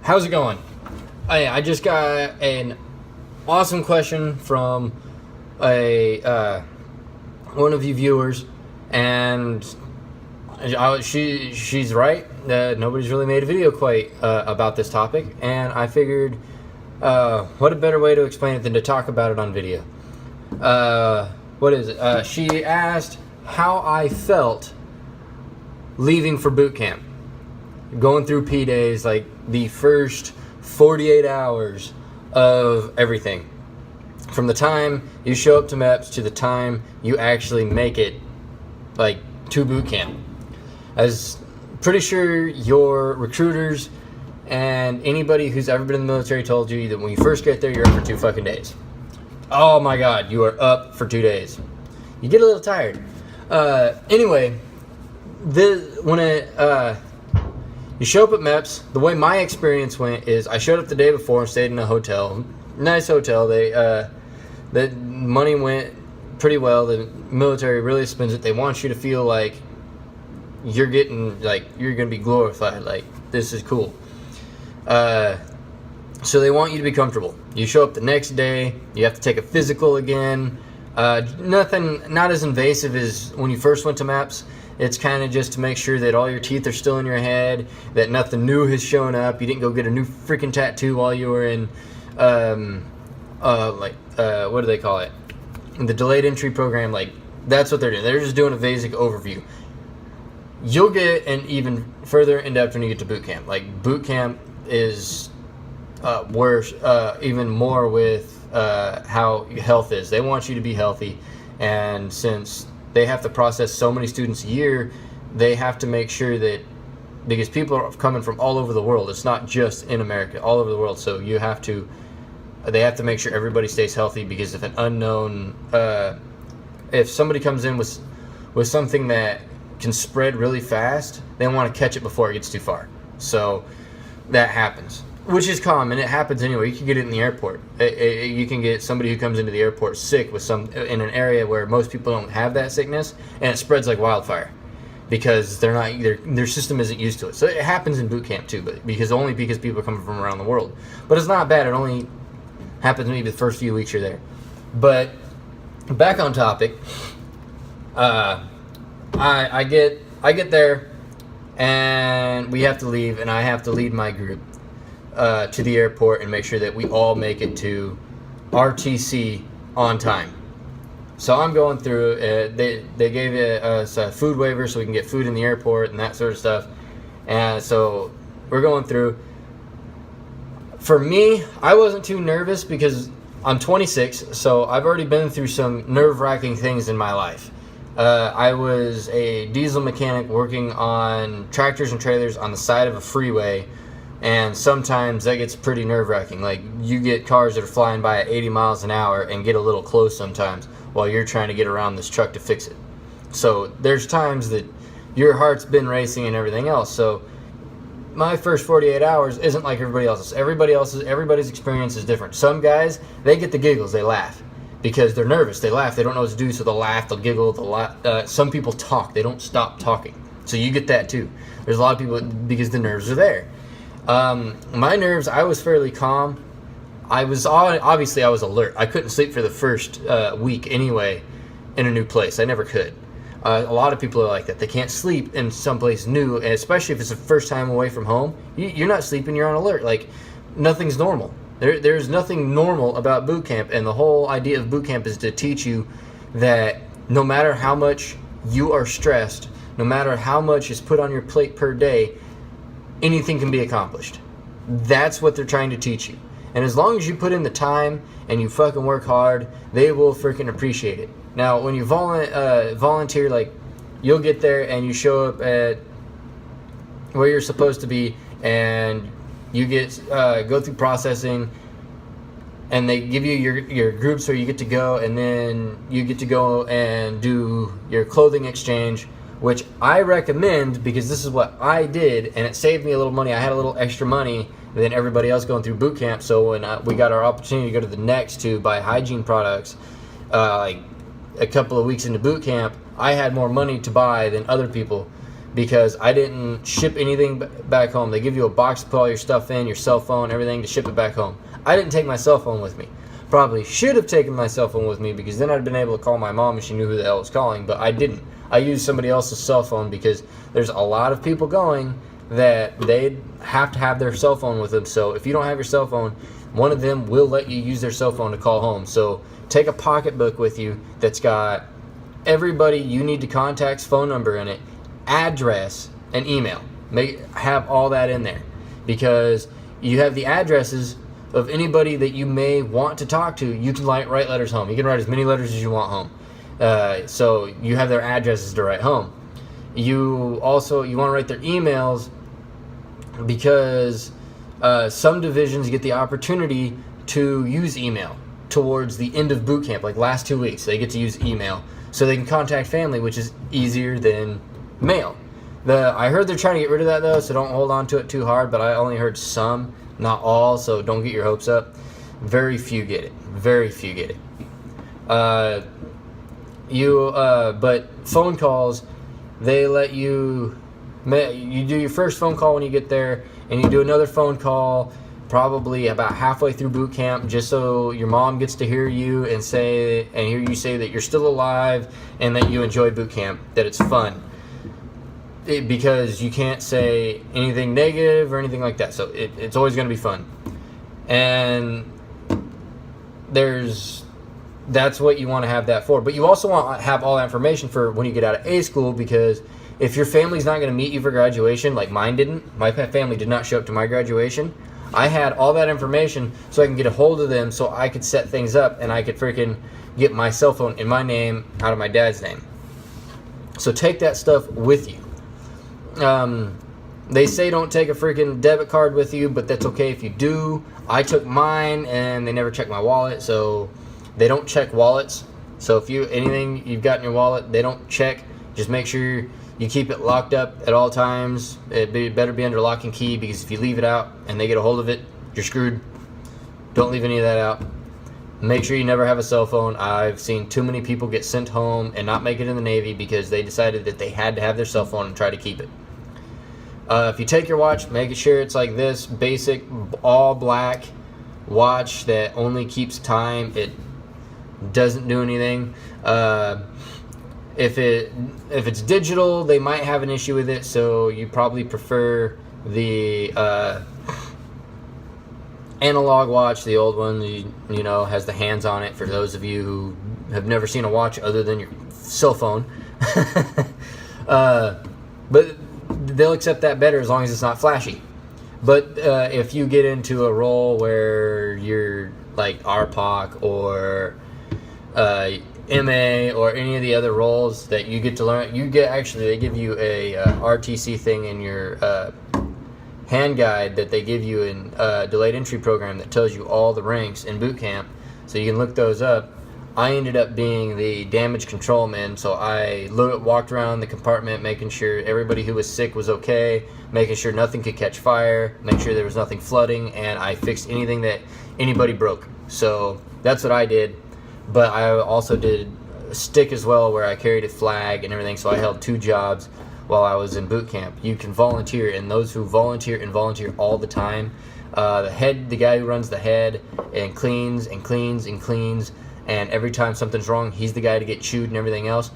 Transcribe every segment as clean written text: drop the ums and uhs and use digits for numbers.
how's it going? I just got an awesome question from a one of you viewers, and she's right that nobody's really made a video quite about this topic, and I figured what a better way to explain it than to talk about it on video. What is it? She asked how I felt leaving for boot camp, going through P days, like the first 48 hours of everything, from the time you show up to MEPS to the time you actually make it, like, to boot camp. As pretty sure your recruiters and anybody who's ever been in the military told you that when you first get there, you're up for 2 fucking days. Oh my God, you are up for 2 days. You get a little tired. Anyway, you show up at MEPS, the way my experience went is I showed up the day before and stayed in a hotel. Nice hotel. The money went pretty well. The military really spends it. They want you to feel like you're going to be glorified. Like, this is cool. So they want you to be comfortable. You show up the next day. You have to take a physical again. Not as invasive as when you first went to MEPS. It's kind of just to make sure that all your teeth are still in your head, that nothing new has shown up. You didn't go get a new freaking tattoo while you were in, what do they call it? In the delayed entry program. Like, that's what they're doing. They're just doing a basic overview. You'll get an even further in depth when you get to boot camp. Like, boot camp is worse, even more with how health is. They want you to be healthy, and since they have to process so many students a year, they have to make sure that, because people are coming from all over the world, it's not just in America, all over the world, so they have to make sure everybody stays healthy, because if an unknown, if somebody comes in with something that can spread really fast, they want to catch it before it gets too far. So that happens, which is common. It happens anyway. You can get it in the airport. You can get somebody who comes into the airport sick in an area where most people don't have that sickness, and it spreads like wildfire because their system isn't used to it. So it happens in boot camp too, but because people are coming from around the world. But it's not bad. It only happens maybe the first few weeks you're there. But back on topic, I get there, and we have to leave, and I have to lead my group to the airport and make sure that we all make it to RTC on time. So I'm going through, they gave us a food waiver so we can get food in the airport and that sort of stuff. And so we're going through. For me, I wasn't too nervous because I'm 26, so I've already been through some nerve-wracking things in my life. I was a diesel mechanic working on tractors and trailers on the side of a freeway, and sometimes that gets pretty nerve-wracking. Like, you get cars that are flying by at 80 miles an hour and get a little close sometimes while you're trying to get around this truck to fix it. So there's times that your heart's been racing and everything else. So my first 48 hours isn't like everybody else's. Everybody's experience is different. Some guys, they get the giggles, they laugh because they're nervous. They laugh, they don't know what to do, so they'll laugh, they'll giggle, some people talk, they don't stop talking. So you get that too. There's a lot of people, because the nerves are there. My nerves, I was fairly calm. I was alert. I couldn't sleep for the first week anyway in a new place. I never could. A lot of people are like that. They can't sleep in someplace new, and especially if it's the first time away from home. You're not sleeping, you're on alert. Like, nothing's normal. There's nothing normal about boot camp, and the whole idea of boot camp is to teach you that no matter how much you are stressed, no matter how much is put on your plate per day, anything can be accomplished. That's what they're trying to teach you. And as long as you put in the time and you fucking work hard, they will freaking appreciate it. Now, when you volunteer, like, you'll get there and you show up at where you're supposed to be, and you get go through processing, and they give you your groups where you get to go, and then you get to go and do your clothing exchange, which I recommend because this is what I did, and it saved me a little money. I had a little extra money than everybody else going through boot camp, so when we got our opportunity to go to the next to buy hygiene products, like a couple of weeks into boot camp, I had more money to buy than other people because I didn't ship anything back home. They give you a box to put all your stuff in, your cell phone, everything, to ship it back home. I didn't take my cell phone with me. Probably should have taken my cell phone with me, because then I'd have been able to call my mom and she knew who the hell was calling, but I didn't. I used somebody else's cell phone because there's a lot of people going that they have to have their cell phone with them. So if you don't have your cell phone, one of them will let you use their cell phone to call home. So take a pocketbook with you that's got everybody you need to contact's phone number in it, address, and email. Have all that in there, because you have the addresses of anybody that you may want to talk to. You can write letters home. You can write as many letters as you want home. So you have their addresses to write home. You want to write their emails, because some divisions get the opportunity to use email towards the end of boot camp, like last 2 weeks. They get to use email so they can contact family, which is easier than mail. I heard they're trying to get rid of that though, so don't hold on to it too hard, but I only heard some, not all, so don't get your hopes up. Very few get it. But phone calls, they let you do your first phone call when you get there, and you do another phone call probably about halfway through boot camp, just so your mom gets to hear you and hear you say that you're still alive and that you enjoy boot camp, that it's fun. Because you can't say anything negative or anything like that, so it's always going to be fun. And that's what you want to have that for. But you also want to have all that information for when you get out of A school, because if your family's not going to meet you for graduation, like mine didn't, my family did not show up to my graduation, I had all that information so I can get a hold of them, so I could set things up and I could freaking get my cell phone in my name out of my dad's name. So take that stuff with you. They say don't take a freaking debit card with you, but that's okay if you do. I took mine and they never checked my wallet, so they don't check wallets. So if anything you've got in your wallet, they don't check. Just make sure you keep it locked up at all times. It better be under lock and key, because if you leave it out and they get a hold of it, you're screwed. Don't leave any of that out. Make sure you never have a cell phone. I've seen too many people get sent home and not make it in the Navy because they decided that they had to have their cell phone and try to keep it. If you take your watch, make sure it's like this basic all black watch that only keeps time. It doesn't do anything. If it's digital, they might have an issue with it, so you probably prefer the analog watch, the old one, you know, has the hands on it, for those of you who have never seen a watch other than your cell phone. But they'll accept that better as long as it's not flashy. But if you get into a role where you're like RPOC or MA or any of the other roles that you get to learn, they give you a RTC thing in your hand guide that they give you in delayed entry program that tells you all the ranks in boot camp, so you can look those up. I ended up being the damage control man, so I walked around the compartment making sure everybody who was sick was okay, making sure nothing could catch fire, make sure there was nothing flooding, and I fixed anything that anybody broke. So that's what I did. But I also did a stick as well, where I carried a flag and everything, so I held 2 jobs while I was in boot camp. You can volunteer, and those who volunteer all the time, the guy who runs the head and cleans and cleans and cleans, and every time something's wrong, he's the guy to get chewed and everything else.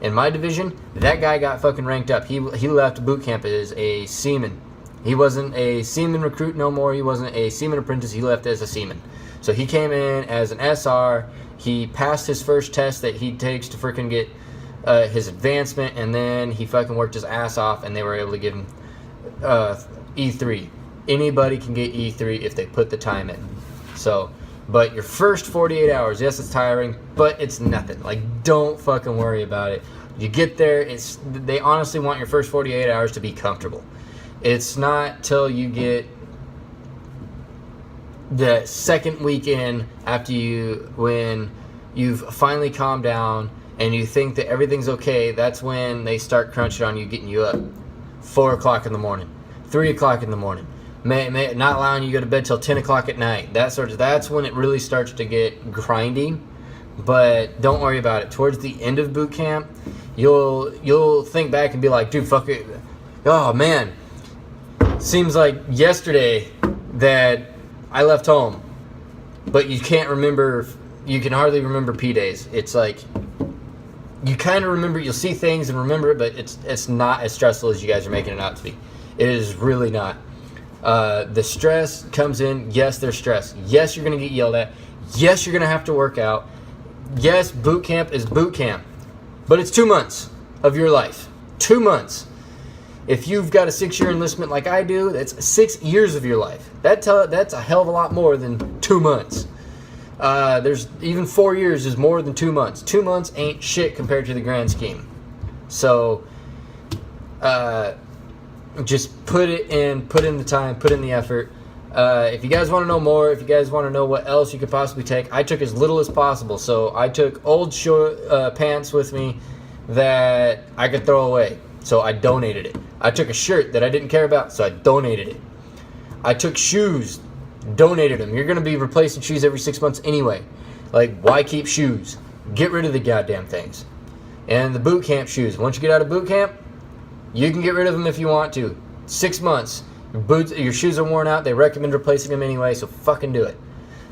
In my division, that guy got fucking ranked up. He left boot camp as a seaman. He wasn't a seaman recruit no more. He wasn't a seaman apprentice. He left as a seaman. So he came in as an SR. He passed his first test that he takes to freaking get his advancement, and then he fucking worked his ass off, and they were able to give him E3. Anybody can get E3 if they put the time in. So, but your first 48 hours, yes, it's tiring, but it's nothing. Like, don't fucking worry about it. You get there, they honestly want your first 48 hours to be comfortable. It's not till you get the second weekend when you've finally calmed down and you think that everything's okay, that's when they start crunching on you, getting you up 4 o'clock in the morning, 3 o'clock in the morning, not allowing you to go to bed till 10 o'clock at night. That's when it really starts to get grindy. But don't worry about it. Towards the end of boot camp, you'll think back and be like, dude, fuck it. Oh man, seems like yesterday that I left home, but you can't remember. You can hardly remember P days. It's like you kind of remember. You'll see things and remember it, but it's not as stressful as you guys are making it out to be. It is really not. The stress comes in. Yes, there's stress. Yes, you're gonna get yelled at. Yes, you're gonna have to work out. Yes, boot camp is boot camp, but it's 2 months of your life. 2 months. If you've got a 6-year enlistment like I do, that's 6 years of your life. That's a hell of a lot more than 2 months. There's even 4 years is more than 2 months. 2 months ain't shit compared to the grand scheme. So, just put in the time, put in the effort. If you guys want to know more, if you guys want to know what else you could possibly take, I took as little as possible. So I took old short pants with me that I could throw away. So I donated it. I took a shirt that I didn't care about, so I donated it. I took shoes, donated them. You're going to be replacing shoes every 6 months anyway. Like, why keep shoes? Get rid of the goddamn things. And the boot camp shoes. Once you get out of boot camp, you can get rid of them if you want to. 6 months. Your shoes are worn out. They recommend replacing them anyway, so fucking do it.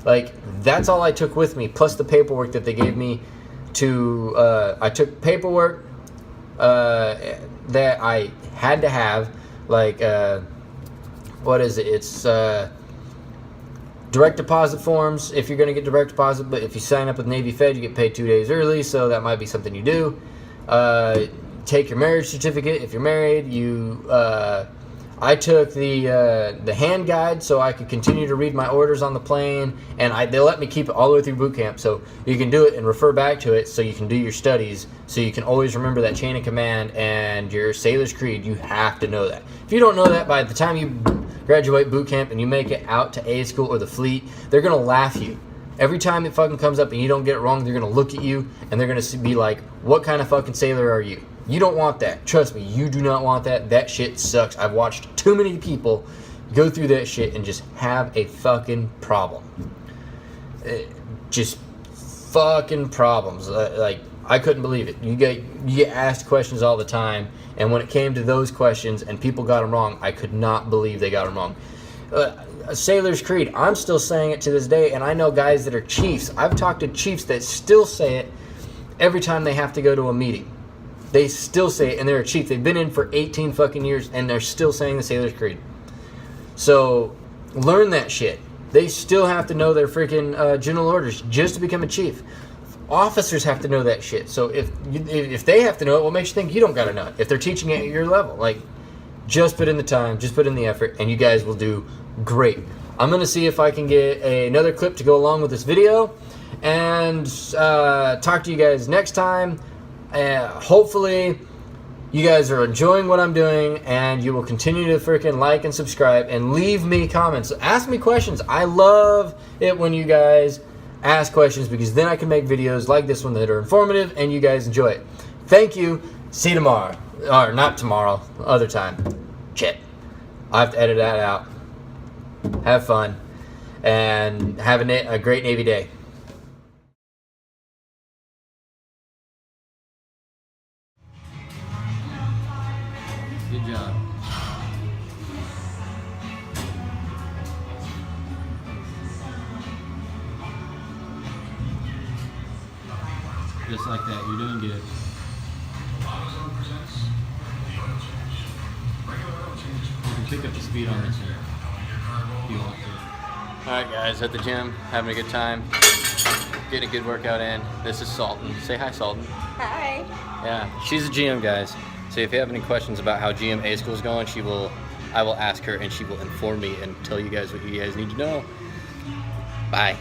Like, that's all I took with me, plus the paperwork that they gave me to... I took paperwork that I had to have, like, what is it? It's direct deposit forms if you're going to get direct deposit, but if you sign up with Navy Fed, you get paid 2 days early, so that might be something you do. Take your marriage certificate if you're married. I took the hand guide so I could continue to read my orders on the plane, and they let me keep it all the way through boot camp, so you can do it and refer back to it so you can do your studies, so you can always remember that chain of command and your sailor's creed. You have to know that. If you don't know that, by the time you graduate boot camp and you make it out to A school or the fleet, they're going to laugh at you. Every time it fucking comes up and you don't get it wrong, they're going to look at you and they're going to be like, what kind of fucking sailor are you? You don't want that. Trust me, you do not want that. That shit sucks. I've watched too many people go through that shit and just have a fucking problem. Just fucking problems. Like, I couldn't believe it. You get asked questions all the time, and when it came to those questions and people got them wrong, I could not believe they got them wrong. A sailor's creed, I'm still saying it to this day, and I know guys that are chiefs. I've talked to chiefs that still say it every time they have to go to a meeting. They still say it, and they're a chief. They've been in for 18 fucking years, and they're still saying the sailor's creed. So, learn that shit. They still have to know their freaking general orders just to become a chief. Officers have to know that shit. So if they have to know it, what makes you think you don't gotta know it? If they're teaching it at your level, like, just put in the time, just put in the effort, and you guys will do great. I'm gonna see if I can get another clip to go along with this video, and talk to you guys next time. Hopefully you guys are enjoying what I'm doing, and you will continue to freaking like and subscribe and leave me comments. Ask me questions. I love it when you guys ask questions, because then I can make videos like this one that are informative and you guys enjoy it. Thank you. See you tomorrow. Or not tomorrow, other time. Shit. I have to edit that out. Have fun and have a great Navy day. Good job. Just like that, you're doing good. You can pick up the speed on this one if you want to. Alright guys, at the gym, having a good time, getting a good workout in. This is Sultan. Say hi, Sultan. Hi. Yeah, she's a GM, guys. So if you have any questions about how GM A school is going, I will ask her, and she will inform me and tell you guys what you guys need to know. Bye.